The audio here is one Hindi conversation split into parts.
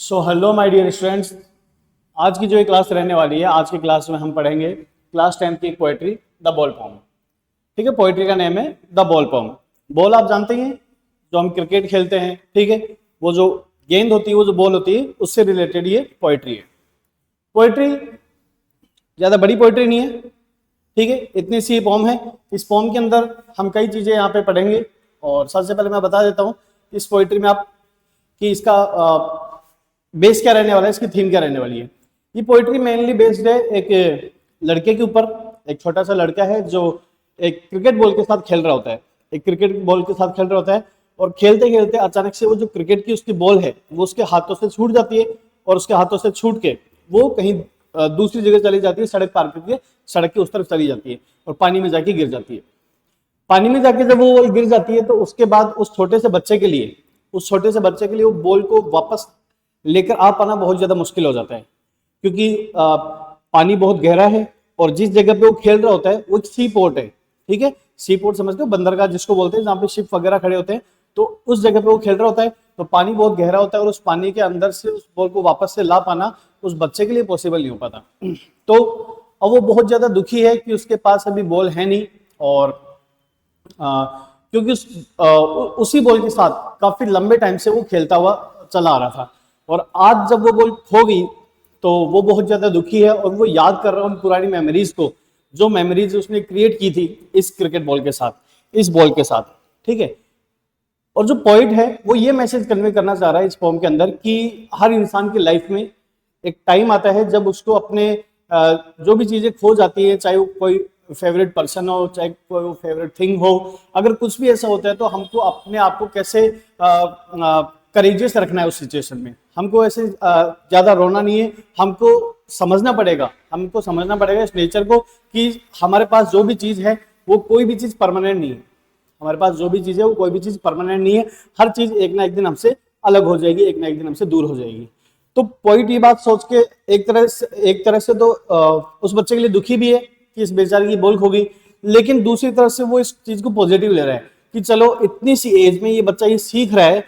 So hello my dear students, आज की जो ये क्लास रहने वाली है, आज की क्लास में हम पढ़ेंगे क्लास 10 की पोएट्री द बॉल पोम। ठीक है, पोएट्री का नेम है द बॉल पोम। बॉल आप जानते हैं, जो हम क्रिकेट खेलते हैं। ठीक है, वो जो गेंद होती है, वो जो बॉल होती है, उससे रिलेटेड ये पोएट्री है। पोएट्री ज्यादा बड़ी पोएट्री नहीं है, ठीक है, इतनी सी पोम है। इस पोम के अंदर हम कई चीजें यहाँ पे पढ़ेंगे। और सबसे पहले मैं बता देता हूँ इस पोएट्री में आप कि इसका बेस क्या रहने वाला है, इसकी थीम क्या रहने वाली है। ये पोएट्री मेनली बेस्ड है एक लड़के के ऊपर। एक छोटा सा लड़का है जो एक क्रिकेट बॉल के साथ खेल रहा होता है, एक क्रिकेट बॉल के साथ खेल रहा होता है, और खेलते खेलते अचानक से वो जो क्रिकेट की उसकी बॉल है वो उसके हाथों से छूट जाती है, और उसके हाथों से छूट के वो कहीं दूसरी जगह चली जाती है, सड़क पार करके सड़क के उस तरफ चली जाती है और पानी में जाके गिर जाती है। पानी में जाके जब वो गिर जाती है तो उसके बाद उस छोटे से बच्चे के लिए वो बॉल को वापस लेकर आ पाना बहुत ज्यादा मुश्किल हो जाता है, क्योंकि पानी बहुत गहरा है और जिस जगह पे वो खेल रहा होता है वो एक सी पोर्ट है। ठीक है, सी पोर्ट समझते हो, बंदरगाह जिसको बोलते हैं, जहाँ पे शिप वगैरह खड़े होते हैं। तो उस जगह पे वो खेल रहा होता है, तो पानी बहुत गहरा होता है और उस पानी के अंदर से उस बॉल को वापस से ला पाना उस बच्चे के लिए पॉसिबल नहीं हो पाता। तो अब वो बहुत ज्यादा दुखी है कि उसके पास अभी बॉल है नहीं, और क्योंकि उसी बॉल के साथ काफी लंबे टाइम से वो खेलता हुआ चला आ रहा था, और आज जब वो बॉल खो गई तो वो बहुत ज्यादा दुखी है और वो याद कर रहा है उन पुरानी मेमोरीज को, जो मेमोरीज उसने क्रिएट की थी इस क्रिकेट बॉल के साथ, इस बॉल के साथ। ठीक है, और जो पॉइंट है वो ये मैसेज कन्वे करना चाह रहा है इस पोम के अंदर कि हर इंसान की लाइफ में एक टाइम आता है जब उसको अपने जो भी चीजें खो जाती है, चाहे वो कोई फेवरेट पर्सन हो, चाहे कोई फेवरेट थिंग हो, अगर कुछ भी ऐसा होता है तो हमको अपने आप को कैसे करेजियस रखना है उस सिचुएशन में। हमको ऐसे ज्यादा रोना नहीं है, हमको समझना पड़ेगा इस नेचर को कि हमारे पास जो भी चीज है वो कोई भी चीज परमानेंट नहीं है। हमारे पास जो भी चीज है वो कोई भी चीज परमानेंट नहीं है, हर चीज एक ना एक दिन हमसे अलग हो जाएगी, एक ना एक दिन हमसे दूर हो जाएगी। तो पॉइंट ये बात सोच के एक तरह से तो उस बच्चे के लिए दुखी भी है कि इस बेचारे की बॉल खो गई, लेकिन दूसरी तरफ से वो इस चीज को पॉजिटिव ले रहा है कि चलो इतनी सी एज में ये बच्चा ये सीख रहा है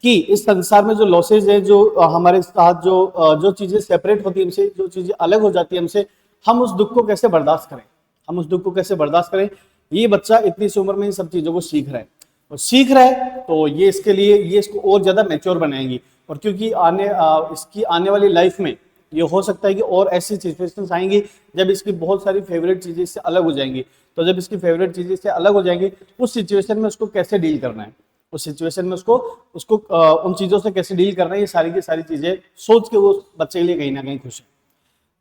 कि इस संसार में जो लॉसेज है, जो हमारे साथ जो चीजें सेपरेट होती है हमसे, जो चीजें अलग हो जाती है हमसे, हम उस दुख को कैसे बर्दाश्त करें। ये बच्चा इतनी सी उम्र में इन सब चीजों को सीख रहा है तो ये इसको और ज्यादा मैच्योर बनाएंगी। और क्योंकि इसकी आने वाली लाइफ में ये हो सकता है कि और ऐसी सिचुएशंस आएंगी जब इसकी बहुत सारी फेवरेट चीजें इससे अलग हो जाएंगी। तो जब इसकी फेवरेट चीजें इससे अलग हो जाएंगी, उस सिचुएशन में उसको कैसे डील करना है, उस सिचुएशन में उसको उन चीजों से कैसे डील करना है, ये सारी की सारी चीजें सोच के वो बच्चे के लिए कहीं ना कहीं खुश है।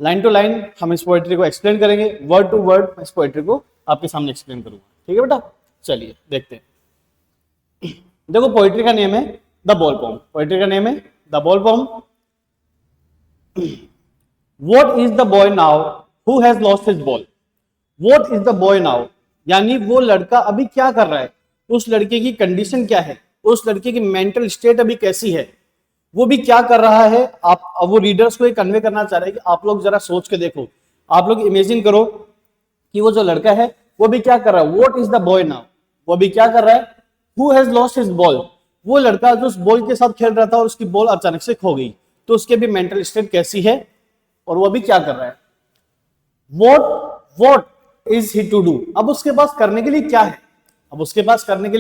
लाइन टू लाइन हम इस पोएट्री को एक्सप्लेन करेंगे, वर्ड टू वर्ड इस पोएट्री को आपके सामने एक्सप्लेन करूंगा। ठीक है बेटा, चलिए देखते हैं। देखो, पोएट्री का नेम है the ball poem. What is the boy now who has lost his ball? What is the boy now? यानी वो लड़का अभी क्या कर रहा है, उस लड़के की कंडीशन क्या है, उस लड़के की मेंटल स्टेट अभी कैसी है, वो भी क्या कर रहा है। आप अब वो रीडर्स को ये कन्वे करना चाह रहे हैं कि आप लोग जरा सोच के देखो, आप लोग इमेजिन करो कि वो जो लड़का है वो भी क्या कर रहा है। What is the boy now? वो भी क्या कर रहा है। Who has lost his ball? वो लड़का जो उस बॉल के साथ खेल रहा था और उसकी बॉल अचानक से खो गई, तो उसके भी मेंटल स्टेट कैसी है और वो भी क्या कर रहा है। What is he to do? अब उसके पास करने के लिए क्या है, उसके पास करने के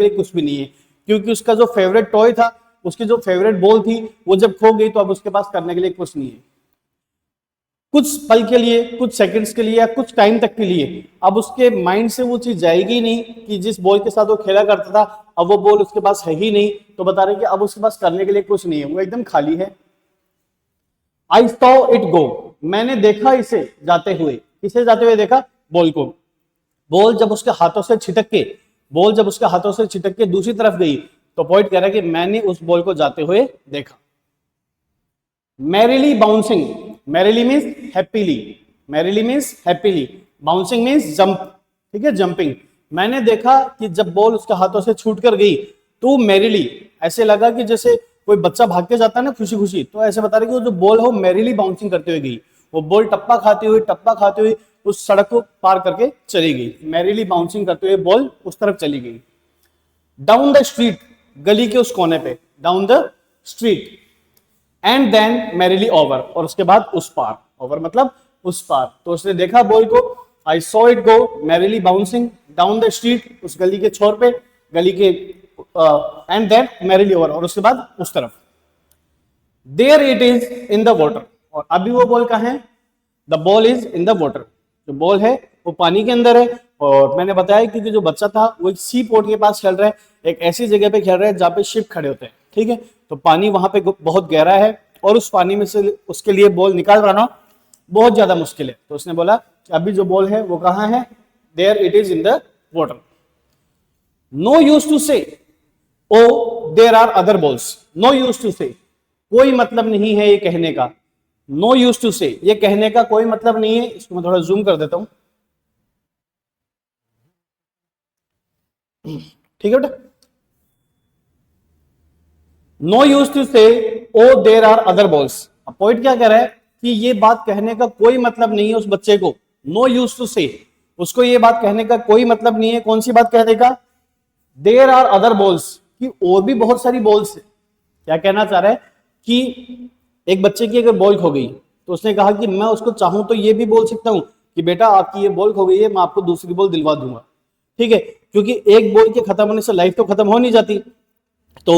लिए कुछ भी नहीं है, क्योंकि उसका जो फेवरेट टॉय था, उसकी जो फेवरेट बॉल थी, वो जब खो गई तो अब उसके पास करने के लिए कुछ नहीं है। कुछ पल के लिए, कुछ सेकंड्स के लिए या कुछ टाइम तक के लिए अब उसके माइंड से वो चीज जाएगी नहीं कि जिस बॉल के साथ वो खेला करता था, अब वो बॉल उसके पास है ही नहीं, तो बता रहे कि अब उसके पास करने के लिए कुछ नहीं है, वो एकदम खाली है। I saw it go, मैंने देखा इसे जाते हुए। किसे जाते हुए देखा? बॉल को। बॉल जब उसके हाथों से छिटक के दूसरी तरफ गई, तो पॉइंट कह रहा है कि मैंने उस बॉल को जाते हुए देखा। Merrily bouncing, merrily means happily, bouncing means jump. ठीक है, जंपिंग। मैंने देखा कि जब बॉल उसके हाथों से छूट कर गई तो मैरिली, ऐसे लगा कि जैसे कोई बच्चा भाग के जाता है ना खुशी खुशी, तो ऐसे बता रहे कि वो जो बॉल है वो मैरिली बाउंसिंग करते हुए गई। वो बॉल टप्पा खाते हुए उस सड़क को पार करके चली गई। मैरिली बाउंसिंग करते हुए बॉल उस तरफ चली गई। डाउन द स्ट्रीट, गली के उस कोने पे, down the street, and then merrily over, और उसके बाद उस पार, ओवर मतलब उस पार। तो उसने देखा बॉल को, I saw it go merrily bouncing down the street, उस गली के छोर पे, गली के एंड देन मैरिली ओवर, और उसके बाद उस तरफ। There it is in the water, और अभी वो बॉल कहाँ है? The ball is in the water, जो बॉल है वो पानी के अंदर है। और मैंने बताया क्योंकि जो बच्चा था वो एक सी पोर्ट के पास खेल रहा है, एक ऐसी जगह पे खेल रहा है जहाँ पे शिप खड़े होते हैं, ठीक है। तो पानी वहां पे बहुत गहरा है और उस पानी में से उसके लिए बॉल निकाल रहा बहुत ज्यादा मुश्किल है। तो उसने बोला कि अभी जो बॉल है वो कहाँ है? There it is in the water. No use to say oh there are other balls, no use to say, कोई मतलब नहीं है ये कहने का। नो यूज टू से, ये कहने का कोई मतलब नहीं है। इसको मैं थोड़ा जूम कर देता हूं, ठीक है बेटा। No use to say oh there are other balls. अब पॉइंट क्या कह रहा है कि ये बात कहने का कोई मतलब नहीं है उस बच्चे को। नो यूज टू से, उसको ये बात कहने का कोई मतलब नहीं है। कौन सी बात कहने का? देयर आर अदर बॉल्स, कि और भी बहुत सारी बॉल्स है। क्या कहना चाह रहा है कि एक बच्चे की अगर बॉल खो गई तो उसने कहा कि मैं उसको चाहूं तो ये भी बोल सकता हूं कि बेटा आपकी ये बॉल खो गई है, मैं आपको दूसरी बॉल दिलवा दूंगा, ठीक है। क्योंकि एक बॉल के खत्म होने से लाइफ तो खत्म हो नहीं जाती। तो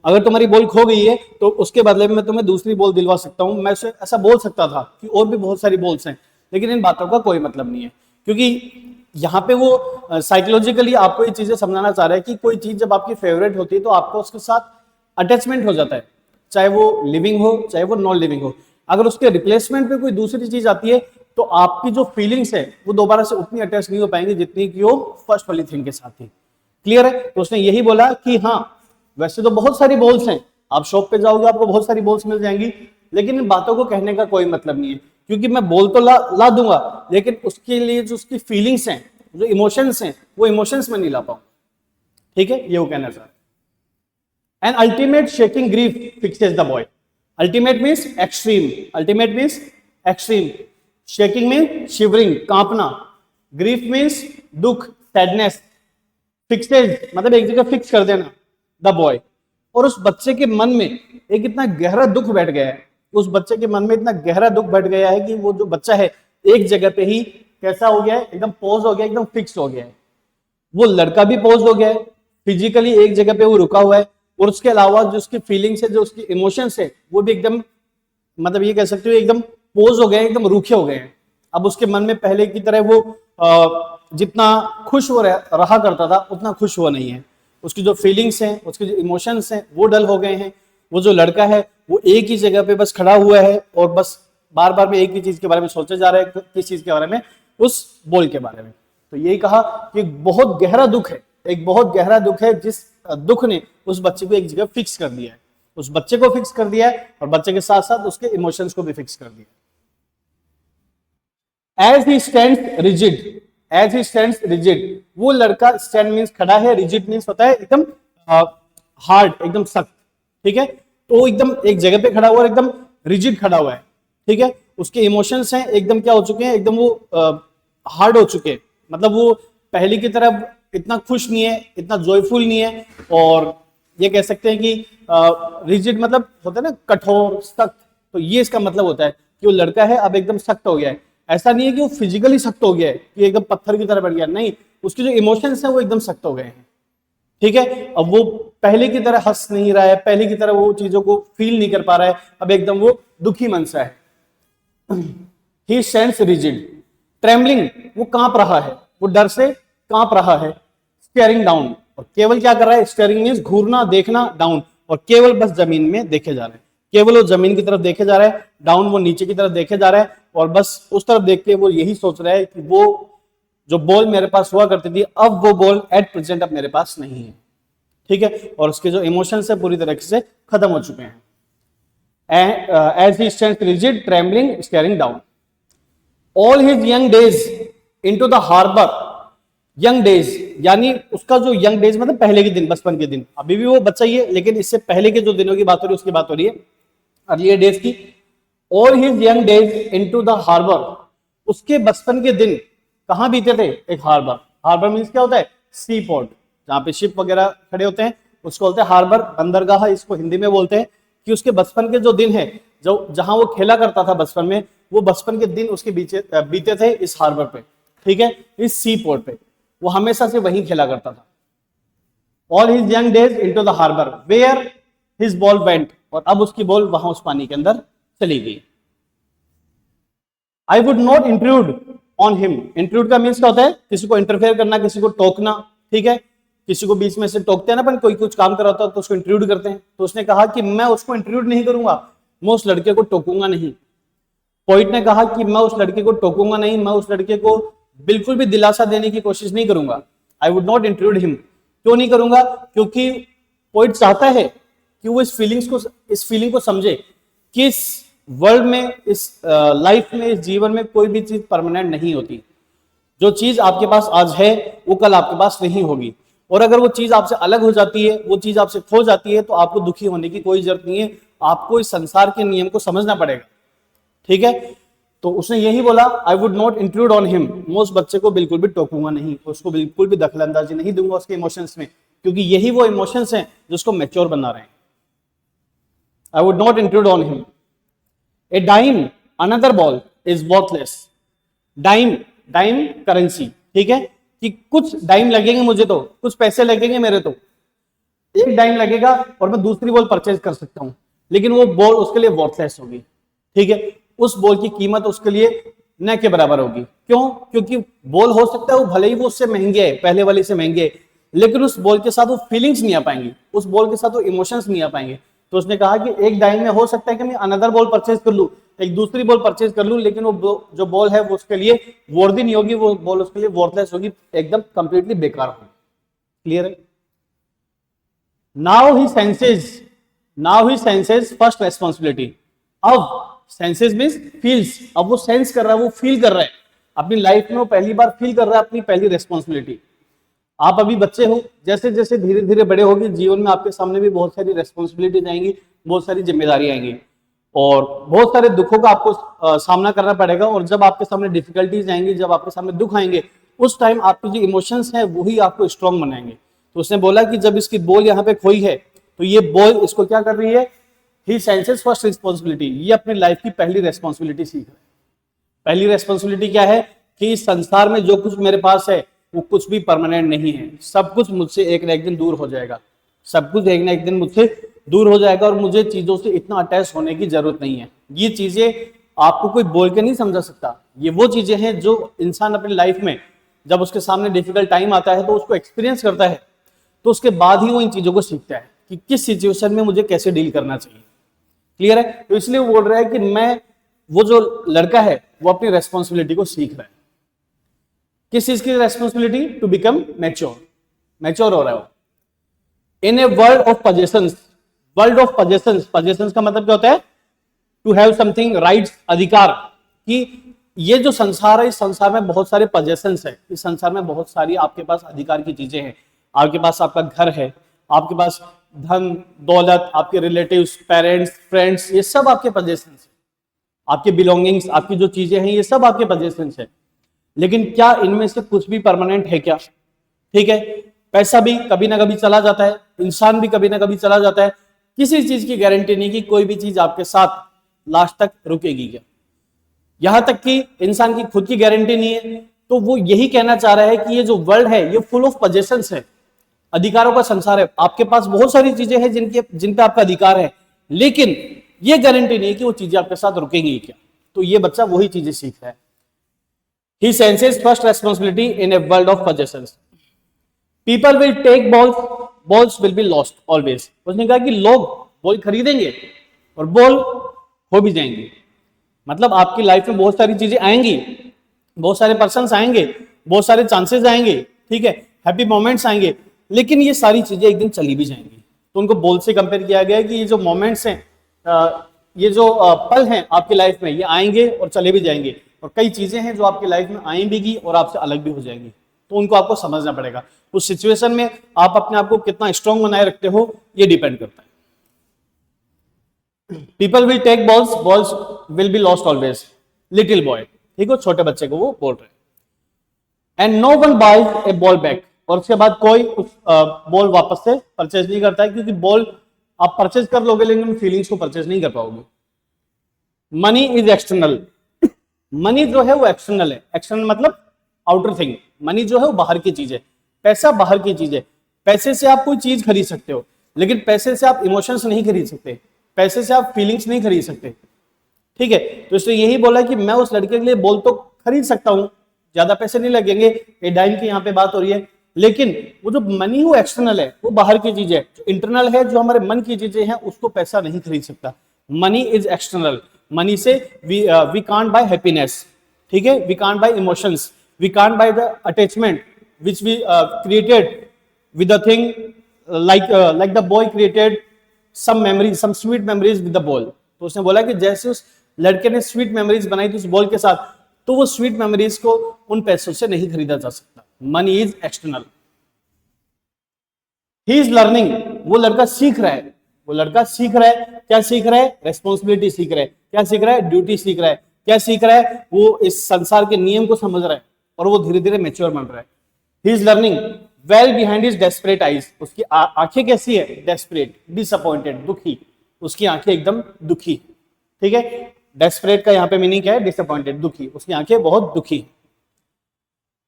अगर तुम्हारी बॉल खो गई है तो उसके बदले में मैं तुम्हें दूसरी बॉल दिलवा सकता हूं। मैं उसे ऐसा बोल सकता था कि और भी बहुत सारी बॉल्स हैं, लेकिन इन बातों का कोई मतलब नहीं है। क्योंकि यहाँ पे वो साइकोलॉजिकली आपको ये चीजें समझाना चाह रहा है कि कोई चीज जब आपकी फेवरेट होती है तो आपको उसके साथ अटैचमेंट हो जाता है, चाहे वो लिविंग हो चाहे वो नॉन लिविंग हो। अगर उसके रिप्लेसमेंट पे कोई दूसरी चीज आती है तो आपकी जो फीलिंग्स है वो दोबारा से उतनी अटैच नहीं हो पाएंगी जितनी कि वो फर्स्ट वाली थिंग के साथ थी। क्लियर है? तो उसने यही बोला कि हाँ वैसे तो बहुत सारी बॉल्स हैं, आप शॉप पे जाओगे आपको बहुत सारी बॉल्स मिल जाएंगी, लेकिन इन बातों को कहने का कोई मतलब नहीं है। क्योंकि मैं बॉल तो ला दूंगा, लेकिन उसके लिए जो उसकी फीलिंग्स हैं, जो इमोशंस हैं, वो इमोशंस में नहीं ला पाऊं, ठीक है। ये वो कहना चाह रहा है। An ultimate shaking grief fixes the boy. Ultimate means extreme. Ultimate means extreme. Shaking means shivering, कांपना. Grief means दुख, sadness. Fixes मतलब एक जगह फिक्स कर देना. The boy. और उस बच्चे के मन में एक इतना गहरा दुख बैठ गया है, उस बच्चे के मन में इतना गहरा दुख बैठ गया है कि वो जो बच्चा है एक जगह पे ही कैसा हो गया है, एकदम पॉज हो गया, एकदम फिक्स हो गया है। वो लड़का भी पॉज हो गया है, फिजिकली एक जगह पे वो रुका हुआ है, और उसके अलावा जो उसकी फीलिंग्स है, जो उसकी इमोशंस है, वो भी एकदम मतलब ये कह सकते हो एकदम पोज हो गए, एकदम रूखे हो गए हैं। अब उसके मन में पहले की तरह वो जितना खुश वो रहा करता था उतना खुश हुआ नहीं है। उसकी जो फीलिंग्स हैं, उसके जो इमोशंस हैं वो डल हो गए हैं। वो जो लड़का है वो एक ही जगह पे बस खड़ा हुआ है और बस बार बार में एक ही चीज के बारे में सोचे जा रहा है। किस चीज के बारे में? उस बॉल के बारे में। तो यही कहा कि बहुत गहरा दुख है, एक बहुत गहरा दुख है, जिस दुख ने उस बच्चे को एक जगह फिक्स कर दिया है, उस बच्चे को फिक्स कर दिया है और बच्चे के साथ साथ उसके इमोशंस को भी फिक्स कर दिया। As he stands rigid, as he stands rigid, वो लड़का, स्टैंड मींस खड़ा है, रिजिड मींस होता है एकदम हार्ड, एकदम सख्त, ठीक है। तो एकदम एक जगह पे खड़ा हुआ, एकदम रिजिड खड़ा हुआ है, ठीक है। उसके इमोशंस हैं एकदम क्या हो चुके हैं, एकदम वो हार्ड हो चुके हैं। मतलब वो पहले की तरह इतना खुश नहीं है, इतना जॉयफुल नहीं है, और ये कह सकते हैं कि रिजिड मतलब होता है ना कठोर, सख्त। तो ये इसका मतलब होता है कि वो लड़का है अब एकदम सख्त हो गया है। ऐसा नहीं है कि वो फिजिकली सख्त हो गया है कि एकदम पत्थर की तरह बैठ गया, नहीं, उसके जो इमोशंस हैं वो एकदम सख्त हो गए हैं, ठीक है। अब वो पहले की तरह हंस नहीं रहा है, पहले की तरह वो चीजों को फील नहीं कर पा रहा है, अब एकदम वो दुखी मन सा है। ही स्टैंड्स रिजिड, ट्रेमलिंग, वो कांप रहा है, वो डर से कांप रहा है। स्टेयरिंग डाउन, और केवल क्या कर रहा है? स्टेयरिंग मींस घूरना, देखना, डाउन, और केवल बस जमीन में देखे जा रहे हैं, केवल वो जमीन की तरफ देखे जा रहा है, डाउन वो नीचे की तरफ देखे जा रहा है, और बस उस तरफ देख के वो यही सोच रहा है कि वो जो बॉल मेरे पास हुआ करती थी अब वो बॉल एट प्रेजेंट अब मेरे पास नहीं है, ठीक है। और उसके जो इमोशंस है पूरी तरीके से खत्म हो चुके हैं। As he stands rigid, trembling, staring down. All his young days into the harbour, young days यानी उसका जो यंग डेज मतलब पहले के दिन, बचपन के दिन, अभी भी वो बच्चा ही है लेकिन इससे पहले के जो दिनों की बात हो रही है उसकी बात हो रही है, अर्लियर डेज की। All his young days into the harbour, उसके बचपन के दिन कहां बीते थे? एक हार्बर। हार्बर मींस क्या होता है? सी पोर्ट, जहां पे शिप वगैरह खड़े होते हैं उसको बोलते हैं हार्बर, बंदरगाह इसको हिंदी में बोलते हैं, कि उसके बचपन के जो दिन है, जो जहां वो खेला करता था बचपन में, वो बचपन के दिन उसके बीते थे इस हार्बर पे, ठीक है, इस सी पोर्ट पे। वो हमेशा से वहीं खेला करता था। All his young days into the harbour where his ball went, और अब उसकी बॉल वहां उस पानी के अंदर चली गई। आई would not intrude on him. Intrude का मीन्स क्या होता है? किसी को इंटरफेयर करना, किसी को टोकना, ठीक है, किसी को बीच में से टोकते हैं ना, पर कोई कुछ काम कर रहा होता है तो उसको इंट्रूड करते हैं। तो उसने कहा कि मैं उसको इंट्रूड नहीं करूंगा, मैं उस लड़के को टोकूंगा नहीं। पोइट ने कहा कि मैं उस लड़के को टोकूंगा नहीं, मैं उस लड़के को बिल्कुल भी दिलासा देने की कोशिश नहीं करूंगा। आई वुड नॉट इंट्रूड हिम। क्यों नहीं करूंगा? क्योंकि पोइट चाहता है कि वो इस फीलिंग को समझे कि इस वर्ल्ड में, इस लाइफ में, इस जीवन में कोई भी चीज परमानेंट नहीं होती। जो चीज आपके पास आज है वो कल आपके पास नहीं होगी, और अगर वो चीज आपसे अलग हो जाती है, वो चीज आपसे खो जाती है, तो आपको दुखी होने की कोई जरूरत नहीं है। आपको इस संसार के नियम को समझना पड़ेगा, ठीक है। तो उसने यही बोला, आई would not include on him. मैं उस बच्चे को बिल्कुल भी टोकूंगा नहीं, उसको बिल्कुल भी दखलंदाजी नहीं दूंगा उसके इमोशंस में, क्योंकि यही वो इमोशंस हैं जिसको मैच्योर बना रहे हैं। I would not include on him. A dime another ball is worthless. Dime, dime currency, ठीक है, कि कुछ डाइम लगेंगे मुझे, तो कुछ पैसे लगेंगे मेरे, तो एक डाइम लगेगा और मैं दूसरी बॉल परचेज कर सकता हूं, लेकिन वो बॉल उसके लिए वर्थलेस होगी, ठीक है। उस बॉल की कीमत उसके लिए न के बराबर होगी। क्यों? क्योंकि बॉल हो सकता है वो भले ही वो उससे महंगे है, पहले वाले से महंगे, लेकिन उस बॉल के साथ वो फीलिंग्स नहीं आ पाएंगी, उस बॉल के साथ वो इमोशंस नहीं आ पाएंगे। तो उसने कहा कि एक डाइम में हो सकता है कि मैं अनदर बॉल परचेज कर लूं, एक दूसरी बॉल परचेज कर लूं, लेकिन वो जो बॉल है वो उसके लिए वर्दी नहीं होगी, वो बॉल उसके लिए वर्थलेस होगी, एकदम कंप्लीटली बेकार होगी। क्लियर है? Now he senses first responsibility. अब सेंसेस मींस फील्स, अब वो सेंस कर रहा है, वो फील कर रहा है अपनी लाइफ में, वो पहली बार फील कर रहा है अपनी पहली रेस्पॉन्सिबिलिटी। आप अभी बच्चे हो, जैसे जैसे धीरे धीरे बड़े होगे, जीवन में आपके सामने भी बहुत सारी रेस्पॉन्सिबिलिटीज आएंगी, बहुत सारी जिम्मेदारी आएंगी, और बहुत सारे दुखों का आपको सामना करना पड़ेगा। और जब आपके सामने डिफिकल्टीज आएंगी, जब आपके सामने दुख आएंगे, उस टाइम आपके जो इमोशंस हैं वही आपको स्ट्रांग बनाएंगे। तो उसने बोला कि जब इसकी बॉल यहाँ पे खोई है, तो ये बॉल इसको क्या कर रही है? ही सेंसेस फर्स्ट रिस्पॉन्सिबिलिटी, ये अपनी लाइफ की पहली रेस्पॉन्सिबिलिटी सीख रहा है। पहली रेस्पॉन्सिबिलिटी क्या है? कि इस संसार में जो कुछ मेरे पास है वो कुछ भी परमानेंट नहीं है, सब कुछ मुझसे एक न एक दिन दूर हो जाएगा, सब कुछ एक न एक दिन मुझसे दूर हो जाएगा, और मुझे चीजों से इतना अटैच होने की जरूरत नहीं है। ये चीजें आपको कोई बोल के नहीं समझा सकता। ये वो चीजें हैं जो इंसान अपनी लाइफ में जब उसके सामने डिफिकल्ट टाइम आता है तो उसको एक्सपीरियंस करता है, तो उसके बाद ही वो इन चीजों को सीखता है कि किस सिचुएशन में मुझे कैसे डील करना चाहिए। क्लियर है? तो इसलिए वो बोल रहा है कि मैं, वो जो लड़का है वो अपनी रेस्पॉन्सिबिलिटी को सीख रहा है। किस चीज की रेस्पॉन्सिबिलिटी? टू बिकम मैच्योर हो रहा है वो। इन a world of possessions, world of possessions, possessions का मतलब क्या होता है? टू हैव समथिंग, राइट्स, अधिकार। कि ये जो संसार है, इस संसार में बहुत सारे पजेशंस है, इस संसार में बहुत सारी आपके पास अधिकार की चीजें हैं। आपके पास आपका घर है, आपके पास धन दौलत, आपके रिलेटिव्स, पेरेंट्स, फ्रेंड्स, ये सब आपके पजेशंस है। आपके बिलोंगिंग्स, आपकी जो चीजें हैं, ये सब आपके पजेशंस है। लेकिन क्या इनमें से कुछ भी परमानेंट है क्या? ठीक है, पैसा भी कभी ना कभी चला जाता है, इंसान भी कभी ना कभी चला जाता है। किसी चीज की गारंटी नहीं कि कोई भी चीज आपके साथ लास्ट तक रुकेगी क्या। यहां तक कि इंसान की खुद की गारंटी नहीं है। तो वो यही कहना चाह रहा है कि ये जो वर्ल्ड है ये फुल ऑफ पजेशंस है, अधिकारों का संसार है। आपके पास बहुत सारी चीजें हैं जिन पे आपका अधिकार है, लेकिन ये गारंटी नहीं है कि वो चीजें आपके साथ रुकेंगी क्या। तो ये बच्चा वही चीजें सीख रहा है। He senses first responsibility in a world of possessions. People will take balls will be lost always. उसने कहा कि लोग बॉल खरीदेंगे और बॉल खो भी जाएंगे। मतलब आपकी लाइफ में बहुत सारी चीजें आएंगी, बहुत सारे पर्सन्स आएंगे, बहुत सारे चांसेस आएंगे, ठीक है, हैप्पी मोमेंट्स आएंगे, लेकिन ये सारी चीजें एक दिन चली भी जाएंगी। तो उनको बॉल से कंपेयर किया गया है कि ये जो मोमेंट्स हैं, ये जो पल हैं आपकी लाइफ में, ये आएंगे और चले भी जाएंगे। और कई चीजें हैं जो आपकी लाइफ में आएंगी भी और आपसे अलग भी हो जाएंगी। तो उनको आपको समझना पड़ेगा। उस सिचुएशन में आप अपने आप को कितना स्ट्रांग बनाए रखते हो, ये डिपेंड करता है। People will take balls will be lost always. Little boy, ठीक है, छोटे बच्चे को वो बोल रहे हैं। And no one buys a ball back. और उसके बाद कोई उस बॉल वापस से परचेज नहीं करता है, क्योंकि बॉल आप परचेज कर लोगे लेकिन फीलिंग्स को परचेज नहीं कर पाओगे। मनी इज एक्सटर्नल, मनी जो है वो एक्सटर्नल है। एक्सटर्नल मतलब आउटर थिंग। मनी जो है वो बाहर की चीज है, पैसा बाहर की चीज है। पैसे से आप कोई चीज खरीद सकते हो, लेकिन पैसे से आप इमोशंस नहीं खरीद सकते, पैसे से आप फीलिंग्स नहीं खरीद सकते। ठीक है, तो इसलिए यही बोला कि मैं उस लड़के के लिए बॉल तो खरीद सकता हूं, ज्यादा पैसे नहीं लगेंगे, ये डाइम की यहाँ पे बात हो रही है, लेकिन वो जो मनी वो एक्सटर्नल है, वो बाहर की चीज है। जो इंटरनल है, जो हमारे मन की चीजें हैं, उसको पैसा नहीं खरीद सकता। Money is external. मनी से वी कांट बाय हैप्पीनेस, ठीक है, we can't buy emotions, we can't buy the attachment which we created with the thing, like the boy created some memories, some sweet memories with the ball। तो उसने बोला कि जैसे उस लड़के ने स्वीट मेमोरीज बनाई थी उस बॉल के साथ, तो वो स्वीट मेमोरीज को उन पैसों से नहीं खरीदा जा सकता। Money is external. He is learning, वो लड़का सीख रहा है, वो लड़का सीख रहा है। क्या सीख रहा है? रेस्पॉन्सिबिलिटी सीख रहा है। क्या सीख रहा है? ड्यूटी सीख रहा है। क्या सीख रहा है? वो इस संसार के नियम को समझ रहा है और वो धीरे धीरे मैच्योर बन रहा है। He is learning well behind his desperate eyes. उसकी आंखें कैसी है? डेस्परेट, डिसअपॉइंटेड, दुखी। उसकी आंखें एकदम दुखी, ठीक है। डेस्परेट का यहाँ पे मीनिंग क्या है? डिसअपॉइंटेड, दुखी। उसकी आंखें बहुत दुखी।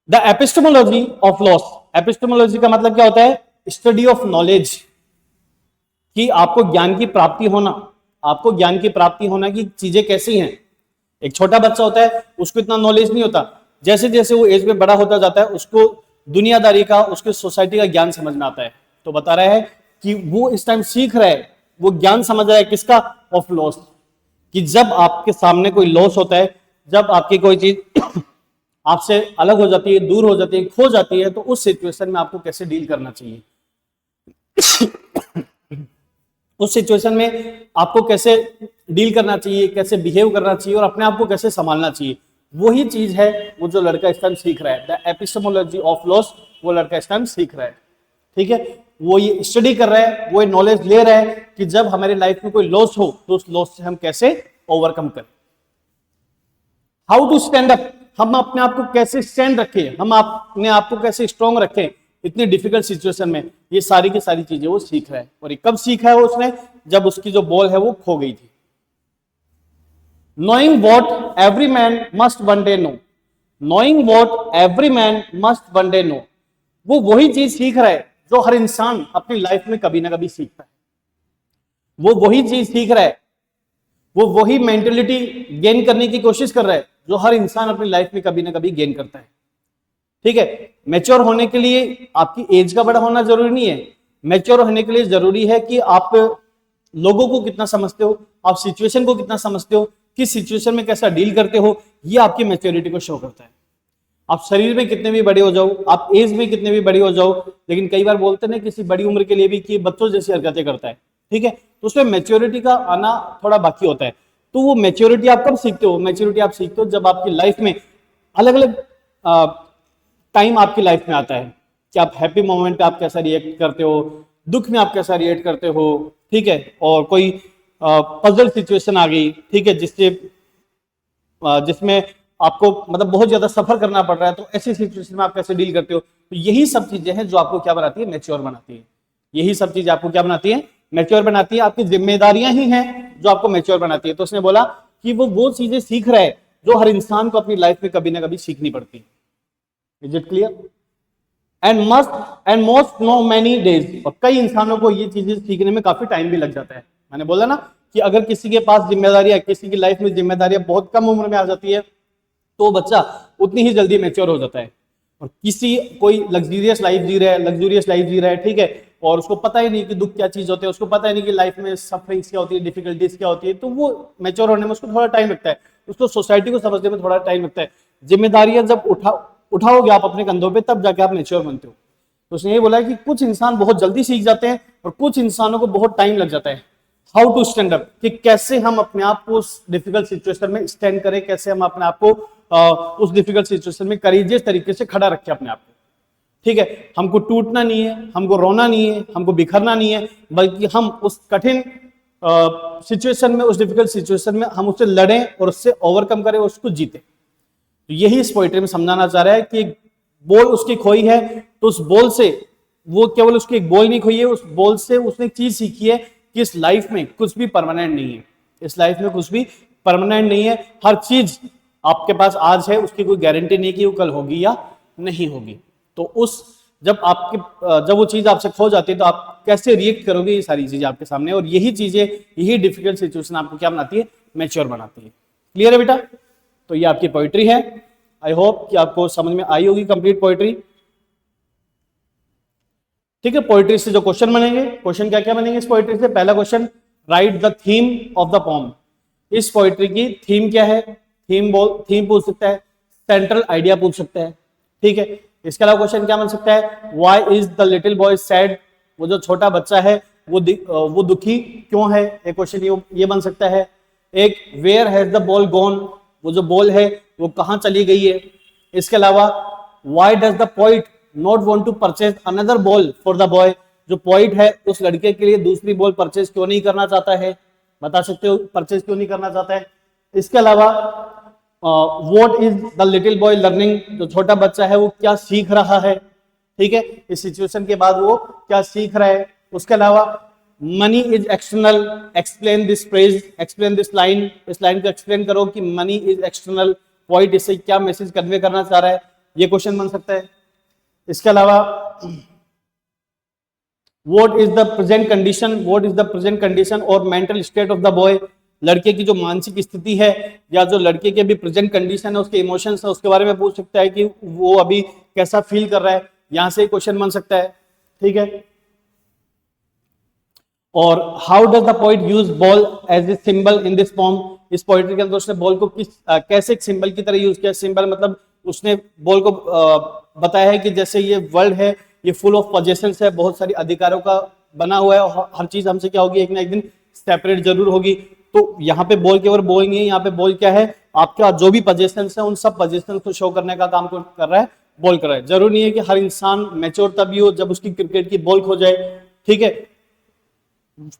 The epistemology of loss. Epistemology का मतलब क्या होता है? स्टडी ऑफ नॉलेज, कि आपको ज्ञान की प्राप्ति होना, आपको ज्ञान की प्राप्ति होना कि चीजें कैसी हैं। एक छोटा बच्चा होता है, उसको इतना नॉलेज नहीं होता। जैसे जैसे वो एज में बड़ा होता जाता है, उसको दुनियादारी का, उसके सोसाइटी का ज्ञान समझ में आता है। तो बता रहा है कि वो इस टाइम सीख रहा है, वो ज्ञान समझ रहा है किसका? Of loss. कि जब आपके सामने कोई लॉस होता है, जब आपकी कोई चीज आपसे अलग हो जाती है, दूर हो जाती है, खो जाती है, तो उस सिचुएशन में आपको कैसे डील करना चाहिए, उस सिचुएशन में आपको कैसे डील करना चाहिए, कैसे बिहेव करना चाहिए और अपने आप को कैसे संभालना चाहिए, वही चीज है वो जो लड़का इस टाइम सीख रहा है। द एपिस्टेमोलॉजी ऑफ लॉस, वो लड़का इस टाइम सीख रहा है, ठीक है। वो ये स्टडी कर रहा है, वो नॉलेज ले रहा है कि जब हमारे लाइफ में कोई लॉस हो तो उस लॉस से हम कैसे ओवरकम करें। हाउ टू स्टैंड अप, हम अपने आप को कैसे स्टैंड रखें, हम अपने आप को कैसे स्ट्रॉन्ग रखें इतनी डिफिकल्ट सिचुएशन में। ये सारी की सारी चीजें वो सीख रहा है। और ये कब सीखा है उसने? जब उसकी जो बॉल है वो खो गई थी। Knowing what every man must one day know, knowing what every man must one day know, वो वही चीज सीख रहा है जो हर इंसान अपनी लाइफ में कभी ना कभी सीखता है। वो वही चीज सीख रहा है, वो वही मेंटेलिटी गेन करने की कोशिश कर रहा है जो हर इंसान अपनी लाइफ में कभी ना कभी गेन करता है, ठीक है। मैच्योर होने के लिए आपकी एज का बड़ा होना जरूरी नहीं है। मैच्योर होने के लिए जरूरी है कि आप लोगों को कितना समझते हो, आप सिचुएशन को कितना समझते हो, किस सिचुएशन में कैसा डील करते हो, ये आपकी मैच्योरिटी को शो करता है। आप शरीर में कितने भी बड़े हो जाओ, आप एज में कितने भी बड़ी हो जाओ, लेकिन कई बार बोलते हैं ना किसी बड़ी उम्र के लिए भी कि बच्चों जैसी हरकतें करता है, ठीक है। तो उसमें मैच्योरिटी का आना थोड़ा बाकी होता है। तो वो मैच्योरिटी आप कब सीखते हो? मैच्योरिटी आप सीखते हो जब आपकी लाइफ में अलग अलग टाइम आपकी लाइफ में आता है कि आप हैप्पी मोमेंट पे आप कैसा रिएक्ट करते हो, दुख में आप कैसा रिएक्ट करते हो, ठीक है। और कोई पजल सिचुएशन आ गई, ठीक है, जिसमें आपको मतलब बहुत ज्यादा सफर करना पड़ रहा है, तो ऐसी सिचुएशन में आप कैसे डील करते हो। तो यही सब चीजें हैं जो आपको क्या बनाती है? मैच्योर बनाती है। यही सब चीजें आपको क्या बनाती है? मैच्योर बनाती है। आपकी जिम्मेदारियां ही हैं जो आपको मैच्योर बनाती है। तो उसने बोला कि वो चीजें सीख रहा है जो हर इंसान को अपनी लाइफ में कभी ना कभी सीखनी पड़ती। Is it clear? And most know many days. और कई इंसानों को ये चीजें सीखने में काफी टाइम भी लग जाता है। मैंने बोला ना कि अगर किसी के पास जिम्मेदारियां, किसी की लाइफ में जिम्मेदारियां बहुत कम उम्र में आ जाती है तो बच्चा उतनी ही जल्दी मैच्योर हो जाता है। और कोई लग्जूरियस लाइफ जी रहा है, ठीक है, और उसको पता ही नहीं कि दुख क्या चीज होती है, उसको पता ही नहीं कि लाइफ में सफरिंग्स क्या होती है, डिफिकल्टीज क्या होती है, तो वो मैच्योर होने में उसको थोड़ा टाइम लगता है, उसको सोसाइटी को समझने में थोड़ा टाइम लगता है। जिम्मेदारियां जब उठाओगे आप अपने कंधों पे, तब जाके आप मैच्योर बनते हो। तो उसने ये बोला कि कुछ इंसान बहुत जल्दी सीख जाते हैं और कुछ इंसानों को बहुत टाइम लग जाता है। हाउ टू स्टैंड अप, कि कैसे हम अपने आप को उस डिफिकल्ट सिचुएशन में स्टैंड करें, कैसे हम अपने आप को उस डिफिकल्ट सिचुएशन में करेजियस तरीके से खड़ा रखें अपने आप को, ठीक है। हमको टूटना नहीं है, हमको रोना नहीं है, हमको बिखरना नहीं है, बल्कि हम उस कठिन सिचुएशन में, उस डिफिकल्ट सिचुएशन में हम उससे लड़ें और उससे ओवरकम करें, उसको जीते। तो यही इस पोइट्री में समझाना चाह रहा है कि बॉल उसकी खोई है, तो उस बॉल से वो केवल उसकी एक बॉल नहीं खोई है, उस बॉल से उसने एक चीज सीखी है कि इस लाइफ में कुछ भी परमानेंट नहीं है, इस लाइफ में कुछ भी परमानेंट नहीं है। हर चीज आपके पास आज है, उसकी कोई गारंटी नहीं कि वो कल होगी या नहीं होगी। तो उस जब वो चीज आपसे खो जाती है तो आप कैसे रिएक्ट करोगे, ये सारी चीजें आपके सामने, और यही चीजें, यही डिफिकल्ट सिचुएशन आपको क्या बनाती है, मैच्योर बनाती है। क्लियर है बेटा? तो ये आपकी पोइट्री है। आई होप कि आपको समझ में आई होगी कंप्लीट पोइट्री। ठीक है, पोइट्री से जो क्वेश्चन बनेंगे, क्वेश्चन क्या क्या बनेंगे इस पोइट्री से? पहला question, right the theme of the pome. इस पोइट्री की थीम क्या है? थीम पूछ सकता है, सेंट्रल आइडिया पूछ सकता है। ठीक है, इसके अलावा क्वेश्चन क्या बन सकता है? Why is the little boy sad? वो जो छोटा बच्चा है वो दुखी क्यों है? एक क्वेश्चन ये बन सकता है। एक, where has the ball gone? वो जो बॉल है वो कहां चली गई है? इसके अलावा, why does the poet not want to purchase another ball for the boy? जो पोइट है उस लड़के के लिए दूसरी बॉल परचेज क्यों नहीं करना चाहता है? बता सकते हो परचेज क्यों नहीं करना चाहता है? इसके अलावा, what is the little boy learning? जो छोटा बच्चा है वो क्या सीख रहा है? ठीक है, इस सिचुएशन के बाद वो क्या सीख रहा है? उसके अलावा, money is external, explain this phrase, explain this line. इस लाइन को एक्सप्लेन करो कि मनी इज एक्सटर्नल, पॉइंट इससे क्या मैसेज कन्वे करना चाह रहा है, ये क्वेश्चन बन सकता है। इसके अलावा, what is the present condition, what is the present condition और mental state of the boy? लड़के की जो मानसिक स्थिति है या जो लड़के के भी प्रेजेंट कंडीशन है, उसके इमोशंस है, उसके बारे में पूछ सकता है कि वो अभी कैसा फील कर रहा है, यहां से क्वेश्चन बन सकता है। ठीक है, और how does the poet use ball as a symbol in this poem? इस पोइट्री के अंदर उसने बॉल को कैसे एक सिंबल की तरह यूज किया? सिंबल मतलब उसने बॉल को बताया है कि जैसे ये वर्ल्ड है, ये फुल ऑफ पोजेशंस है, बहुत सारी अधिकारों का बना हुआ है, और हर चीज हमसे क्या होगी, एक ना एक दिन सेपरेट जरूर होगी। तो यहाँ पे बॉल केवल बॉल नहीं है, यहाँ पे बॉल क्या है, आपका जो भी पोजेशंस है उन सब पोजेशंस को शो करने का काम कर रहा है, बॉल कर रहा है। जरूरी नहीं है कि हर इंसान मैच्योर तभी हो जब उसकी क्रिकेट की बॉल खो जाए। ठीक है,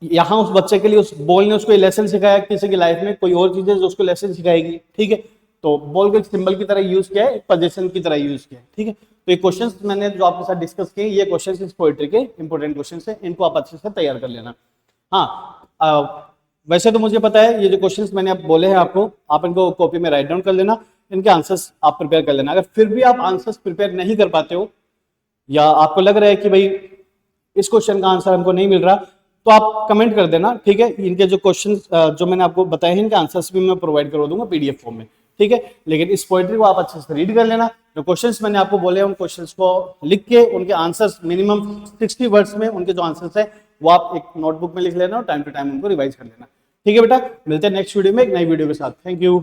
यहाँ उस बच्चे के लिए उस बॉल ने उसको लेसन सिखाया, किसी की लाइफ में कोई और चीजें जो उसको लेसन सिखाएगी। ठीक है, तो बॉल को एक सिंबल की तरह यूज किया है, एक पोजीशन की तरह यूज किया है। ठीक है, तो ये क्वेश्चंस मैंने जो आपके साथ डिस्कस किए, ये क्वेश्चंस इस पोएट्री के इंपॉर्टेंट क्वेश्चंस हैं, इनको आप अच्छे से तैयार कर लेना। हाँ, वैसे तो मुझे पता है ये जो क्वेश्चंस मैंने आप बोले हैं आपको, आप इनको कॉपी में राइट डाउन कर लेना, इनके आंसर्स आप प्रिपेयर कर लेना। अगर फिर भी आप आंसर्स प्रिपेयर नहीं कर पाते हो या आपको लग रहा है कि भाई इस क्वेश्चन का आंसर हमको नहीं मिल रहा, तो आप कमेंट कर देना। ठीक है, इनके जो क्वेश्चंस जो मैंने आपको बताए हैं, इनके आंसर्स भी मैं प्रोवाइड करवा दूंगा पीडीएफ फॉर्म में। ठीक है, लेकिन इस पोएट्री को आप अच्छे से रीड कर लेना। जो क्वेश्चंस मैंने आपको बोले उन क्वेश्चंस को लिख के उनके आंसर्स मिनिमम 60 वर्ड्स में उनके जो आंसर्स है वो आप एक नोटबुक में लिख लेना और टाइम टू टाइम उनको रिवाइज कर लेना। ठीक है बेटा, मिलते हैं नेक्स्ट वीडियो में एक नई वीडियो के साथ। Thank you.